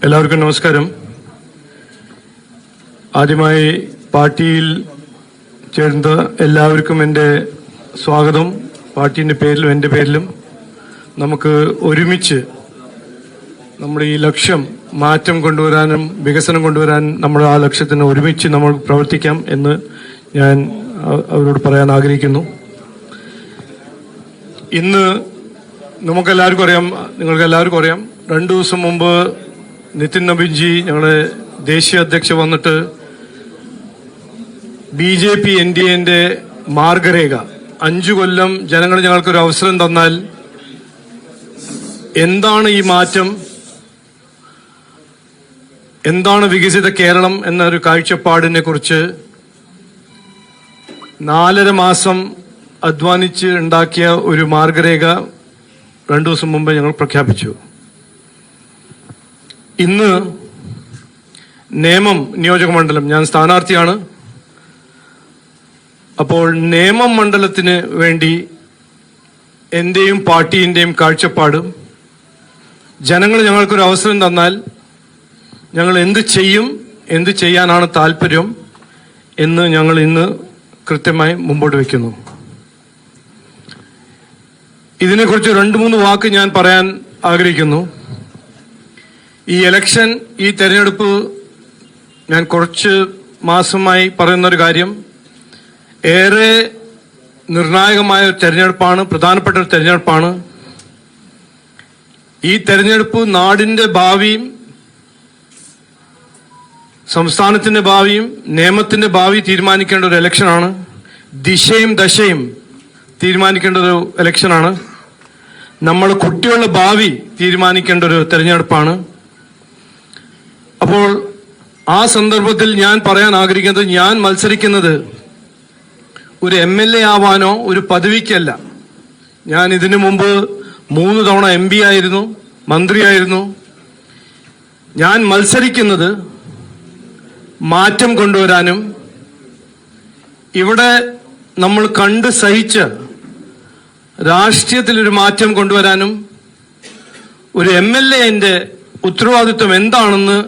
എല്ലാവർക്കും നമസ്കാരം. ആദ്യമായി പാർട്ടിയിൽ ചേർന്ന എല്ലാവർക്കും എൻ്റെ സ്വാഗതം. പാർട്ടിയുടെ പേരിലും എൻ്റെ പേരിലും നമുക്ക് ഒരുമിച്ച് നമ്മുടെ ഈ ലക്ഷ്യം മാറ്റം കൊണ്ടുവരാനും വികസനം കൊണ്ടുവരാൻ നമ്മുടെ ആ ലക്ഷ്യത്തിന് ഒരുമിച്ച് നമ്മൾ പ്രവർത്തിക്കാം എന്ന് ഞാൻ അവരോട് പറയാൻ ആഗ്രഹിക്കുന്നു. ഇന്ന് നമുക്കെല്ലാവർക്കും അറിയാം, നിങ്ങൾക്കെല്ലാവർക്കും അറിയാം, 2 ദിവസം മുമ്പ് നിതിൻ നബീൻജി ഞങ്ങളുടെ ദേശീയ അധ്യക്ഷ വന്നിട്ട് BJP NDAന്റെ മാർഗരേഖ 5 കൊല്ലം ജനങ്ങൾ ഞങ്ങൾക്കൊരു അവസരം തന്നാൽ എന്താണ് ഈ മാറ്റം, എന്താണ് വികസിത കേരളം എന്നൊരു കാഴ്ചപ്പാടിനെ കുറിച്ച് 4.5 മാസം അധ്വാനിച്ച് ഉണ്ടാക്കിയ ഒരു മാർഗരേഖ 2 ദിവസം മുമ്പ് ഞങ്ങൾ പ്രഖ്യാപിച്ചു. ഇന്ന് നേമം നിയോജക മണ്ഡലം, ഞാൻ സ്ഥാനാർത്ഥിയാണ്. അപ്പോൾ നേമം മണ്ഡലത്തിന് വേണ്ടി എന്റെയും പാർട്ടിന്റെയും കാഴ്ചപ്പാട്, ജനങ്ങൾ ഞങ്ങൾക്കൊരു അവസരം തന്നാൽ ഞങ്ങൾ എന്ത് ചെയ്യും, എന്ത് ചെയ്യാനാണ് താല്പര്യം എന്ന് ഞങ്ങൾ ഇന്ന് കൃത്യമായി മുമ്പോട്ട് വയ്ക്കുന്നു. ഇതിനെക്കുറിച്ച് 2-3 വാക്ക് ഞാൻ പറയാൻ ആഗ്രഹിക്കുന്നു. ഈ ഇലക്ഷൻ, ഈ തെരഞ്ഞെടുപ്പ്, ഞാൻ കുറച്ച് മാസമായി പറയുന്നൊരു കാര്യം, ഏറെ നിർണായകമായ ഒരു തെരഞ്ഞെടുപ്പാണ്, പ്രധാനപ്പെട്ട ഒരു തെരഞ്ഞെടുപ്പാണ്. ഈ തെരഞ്ഞെടുപ്പ് നാടിന്റെ ഭാവിയും സംസ്ഥാനത്തിന്റെ ഭാവിയും നിയമത്തിന്റെ ഭാവി തീരുമാനിക്കേണ്ട ഒരു ഇലക്ഷനാണ്. ദിശയും ദശയും തീരുമാനിക്കേണ്ട ഒരു ഇലക്ഷനാണ്. നമ്മൾ കുട്ടികളുടെ ഭാവി തീരുമാനിക്കേണ്ട ഒരു തെരഞ്ഞെടുപ്പാണ്. അപ്പോൾ ആ സന്ദർഭത്തിൽ ഞാൻ പറയാൻ ആഗ്രഹിക്കുന്നത്, ഞാൻ മത്സരിക്കുന്നത് ഒരു MLA ആവാനോ ഒരു പദവിക്കല്ല. ഞാൻ ഇതിനു മുമ്പ് 3 തവണ MP ആയിരുന്നു, മന്ത്രിയായിരുന്നു. ഞാൻ മത്സരിക്കുന്നത് മാറ്റം കൊണ്ടുവരാനും ഇവിടെ നമ്മൾ കണ്ട് സഹിച്ച രാഷ്ട്രീയത്തിലൊരു മാറ്റം കൊണ്ടുവരാനും ഒരു MLAന്റെ ഉത്തരവാദിത്വം എന്താണെന്ന്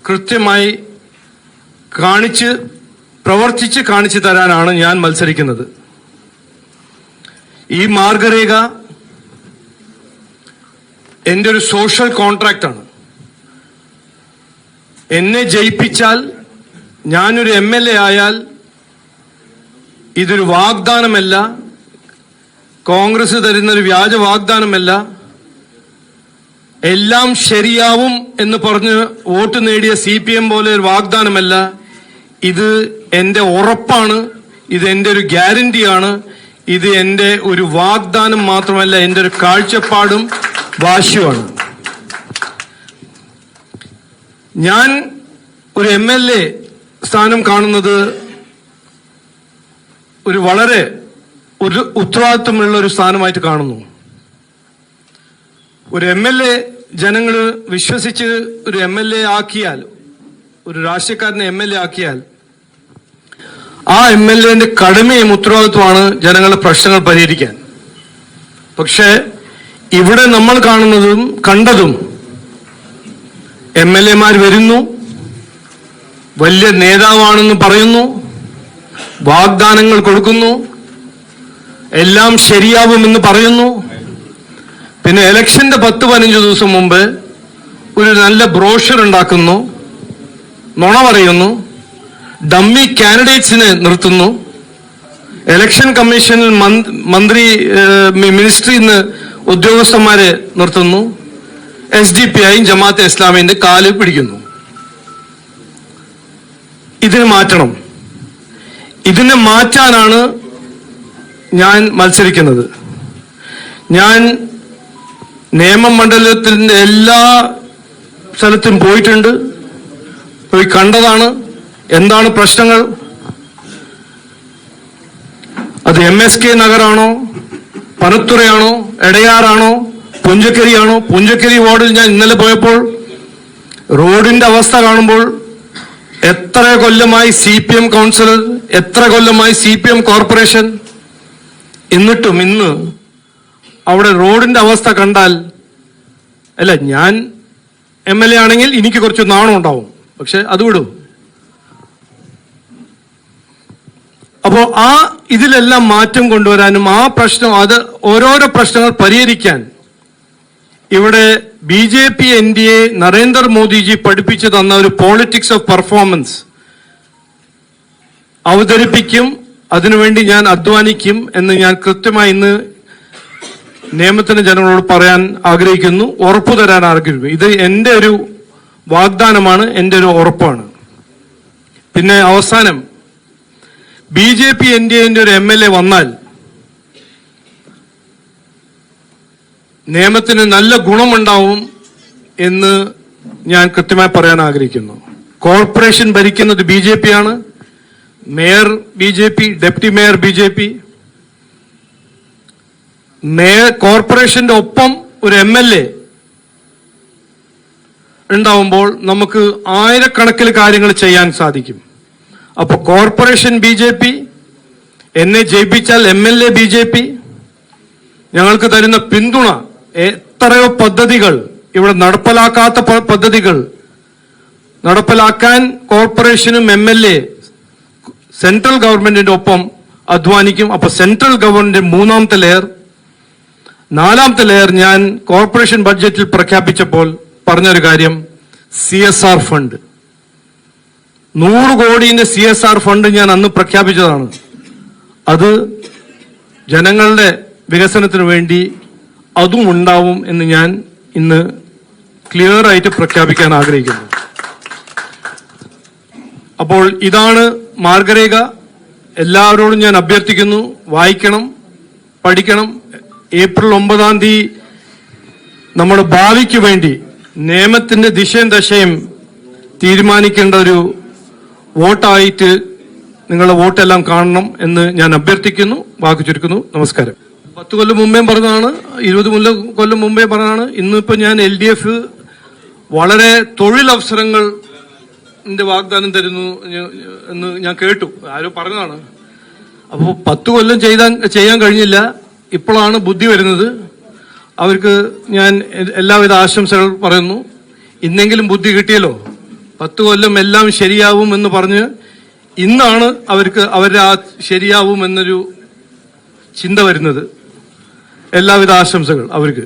കൃത്യമായി പ്രവർത്തിച്ച് കാണിച്ചു തരാനാണ് ഞാൻ മത്സരിക്കുന്നത്. ഈ മാർഗരേഖ എൻ്റെ ഒരു സോഷ്യൽ കോൺട്രാക്റ്റാണ്. എന്നെ ജയിപ്പിച്ചാൽ, ഞാനൊരു MLA ആയാൽ, ഇതൊരു വാഗ്ദാനമല്ല, കോൺഗ്രസ് തരുന്നൊരു വ്യാജ വാഗ്ദാനമല്ല, എല്ലാം ശരിയാവും എന്ന് പറഞ്ഞ് വോട്ട് നേടിയ CPM പോലെ ഒരു വാഗ്ദാനമല്ല. ഇത് എന്റെ ഉറപ്പാണ്, ഇത് എന്റെ ഒരു ഗ്യാരണ്ടിയാണ്, ഇത് എന്റെ ഒരു വാഗ്ദാനം മാത്രമല്ല, എന്റെ ഒരു കാഴ്ചപ്പാടും വാശിയുമാണ്. ഞാൻ ഒരു MLA സ്ഥാനം കാണുന്നത് ഒരു വളരെ ഉത്തരവാദിത്വമുള്ള ഒരു സ്ഥാനമായിട്ട് കാണുന്നു. ഒരു MLA ജനങ്ങൾ വിശ്വസിച്ച് ഒരു MLA ആക്കിയാൽ, ഒരു രാഷ്ട്രീയക്കാരനെ MLA ആക്കിയാൽ, ആ MLAന്റെ കടമയും ഉത്തരവാദിത്വമാണ് ജനങ്ങളുടെ പ്രശ്നങ്ങൾ പരിഹരിക്കാൻ. പക്ഷെ ഇവിടെ നമ്മൾ കാണുന്നതും കണ്ടതും MLAമാർ വരുന്നു, വലിയ നേതാവാണെന്ന് പറയുന്നു, വാഗ്ദാനങ്ങൾ കൊടുക്കുന്നു, എല്ലാം ശരിയാവുമെന്ന് പറയുന്നു. പിന്നെ ഇലക്ഷന്റെ 10-15 ദിവസം മുമ്പ് ഒരു നല്ല ബ്രോഷർ ഉണ്ടാക്കുന്നു, നുണ പറയുന്നു, ഡമ്മി കാൻഡിഡേറ്റ്സിനെ നിർത്തുന്നു, ഇലക്ഷൻ കമ്മീഷനിൽ മിനിസ്ട്രിയിൽ നിന്ന് ഉദ്യോഗസ്ഥന്മാരെ നിർത്തുന്നു, SDPI ജമാഅത്തെ ഇസ്ലാമിന്റെ കാല് പിടിക്കുന്നു. ഇതിന് മാറ്റണം. ഇതിനെ മാറ്റാനാണ് ഞാൻ മത്സരിക്കുന്നത്. ഞാൻ നേമം മണ്ഡലത്തിന്റെ എല്ലാ സ്ഥലത്തും പോയിട്ടുണ്ട്, പോയി കണ്ടതാണ് എന്താണ് പ്രശ്നങ്ങൾ. അത് MSK നഗറാണോ, പനത്തുറയാണോ, എടയാറാണോ, പുഞ്ചക്കരിയാണോ? പുഞ്ചക്കരി വാർഡിൽ ഞാൻ ഇന്നലെ പോയപ്പോൾ റോഡിന്റെ അവസ്ഥ കാണുമ്പോൾ എത്ര കൊല്ലമായി CPM കൗൺസിലർ, എത്ര കൊല്ലമായി CPM കോർപ്പറേഷൻ, എന്നിട്ടും ഇന്ന് അവിടെ റോഡിന്റെ അവസ്ഥ കണ്ടാൽ, അല്ല, ഞാൻ MLA ആണെങ്കിൽ എനിക്ക് കുറച്ച് നാണം ഉണ്ടാവും, പക്ഷെ അത് വിടും. അപ്പോ ആ ഇതിലെല്ലാം മാറ്റം കൊണ്ടുവരാനും ആ പ്രശ്നം അത് ഓരോരോ പ്രശ്നങ്ങൾ പരിഹരിക്കാൻ ഇവിടെ BJP NDA നരേന്ദ്രമോദിജി പഠിപ്പിച്ചു തന്ന ഒരു പോളിറ്റിക്സ് ഓഫ് പെർഫോമൻസ് അവതരിപ്പിക്കും. അതിനുവേണ്ടി ഞാൻ അധ്വാനിക്കും എന്ന് ഞാൻ കൃത്യമായി ഇന്ന് നിയമത്തിന് ജനങ്ങളോട് പറയാൻ ആഗ്രഹിക്കുന്നു, ഉറപ്പു തരാൻ ആഗ്രഹിക്കുന്നു. ഇത് എൻ്റെ ഒരു വാഗ്ദാനമാണ്, എൻ്റെ ഒരു ഉറപ്പാണ്. പിന്നെ അവസാനം BJP NDA ഒരു MLA വന്നാൽ നിയമത്തിന് നല്ല ഗുണമുണ്ടാവും എന്ന് ഞാൻ കൃത്യമായി പറയാൻ ആഗ്രഹിക്കുന്നു. കോർപ്പറേഷൻ ഭരിക്കുന്നത് BJP ആണ്, mayor BJP, deputy mayor BJP. Mayor കോർപ്പറേഷന്റെ ഒപ്പം ഒരു MLA ഉണ്ടാവുമ്പോൾ നമുക്ക് ആയിരക്കണക്കിന് കാര്യങ്ങൾ ചെയ്യാൻ സാധിക്കും. അപ്പൊ കോർപ്പറേഷൻ BJP, എന്നെ ജയിപ്പിച്ചാൽ MLA BJP, ഞങ്ങൾക്ക് തരുന്ന പിന്തുണ, എത്രയോ പദ്ധതികൾ ഇവിടെ നടപ്പിലാക്കാത്ത പദ്ധതികൾ നടപ്പിലാക്കാൻ കോർപ്പറേഷനും MLA സെൻട്രൽ ഗവൺമെന്റിന്റെ ഒപ്പം അധ്വാനിക്കും. അപ്പൊ സെൻട്രൽ ഗവൺമെന്റ് മൂന്നാമത്തെ ലെയർ, നാലാമത്തെ ലെയർ ഞാൻ കോർപ്പറേഷൻ ബഡ്ജറ്റിൽ പ്രഖ്യാപിച്ചപ്പോൾ പറഞ്ഞൊരു കാര്യം, CSR ഫണ്ട് 100 കോടിന്റെ CSR ഫണ്ട് ഞാൻ അന്ന് പ്രഖ്യാപിച്ചതാണ്. അത് ജനങ്ങളുടെ വികസനത്തിന് വേണ്ടി അതും ഉണ്ടാവും എന്ന് ഞാൻ ഇന്ന് ക്ലിയർ ആയിട്ട് പ്രഖ്യാപിക്കാൻ ആഗ്രഹിക്കുന്നു. അപ്പോൾ ഇതാണ് മാർഗരേഖ. എല്ലാവരോടും ഞാൻ അഭ്യർത്ഥിക്കുന്നു, വായിക്കണം, പഠിക്കണം. ഏപ്രിൽ 9 നമ്മുടെ ഭാവിക്ക് വേണ്ടി നിയമത്തിന്റെ ദിശയും ദശയും തീരുമാനിക്കേണ്ട ഒരു വോട്ടായിട്ട് നിങ്ങളുടെ വോട്ടെല്ലാം കാണണം എന്ന് ഞാൻ അഭ്യർത്ഥിക്കുന്നു. വാക്ക് ചുരുക്കുന്നു. നമസ്കാരം. 10 കൊല്ലം മുമ്പേ പറഞ്ഞതാണ്, 20 കൊല്ലം മുമ്പേ പറഞ്ഞതാണ്. ഇന്നിപ്പോ ഞാൻ LDF വളരെ തൊഴിലവസരങ്ങൾ വാഗ്ദാനം തരുന്നു എന്ന് ഞാൻ കേട്ടു, ആരോ പറഞ്ഞതാണ്. അപ്പോൾ 10 കൊല്ലം ചെയ്യാൻ കഴിഞ്ഞില്ല, ഇപ്പോഴാണ് ബുദ്ധി വരുന്നത്. അവർക്ക് ഞാൻ എല്ലാവിധ ആശംസകൾ പറയുന്നു. ഇന്നെങ്കിലും ബുദ്ധി കിട്ടിയല്ലോ, 10 കൊല്ലം എല്ലാം ശരിയാവും എന്ന് പറഞ്ഞ് ഇന്നാണ് അവർക്ക് അവരുടെ ആ ശരിയാവും എന്നൊരു ചിന്ത വരുന്നത്. എല്ലാവിധ ആശംസകൾ അവർക്ക്.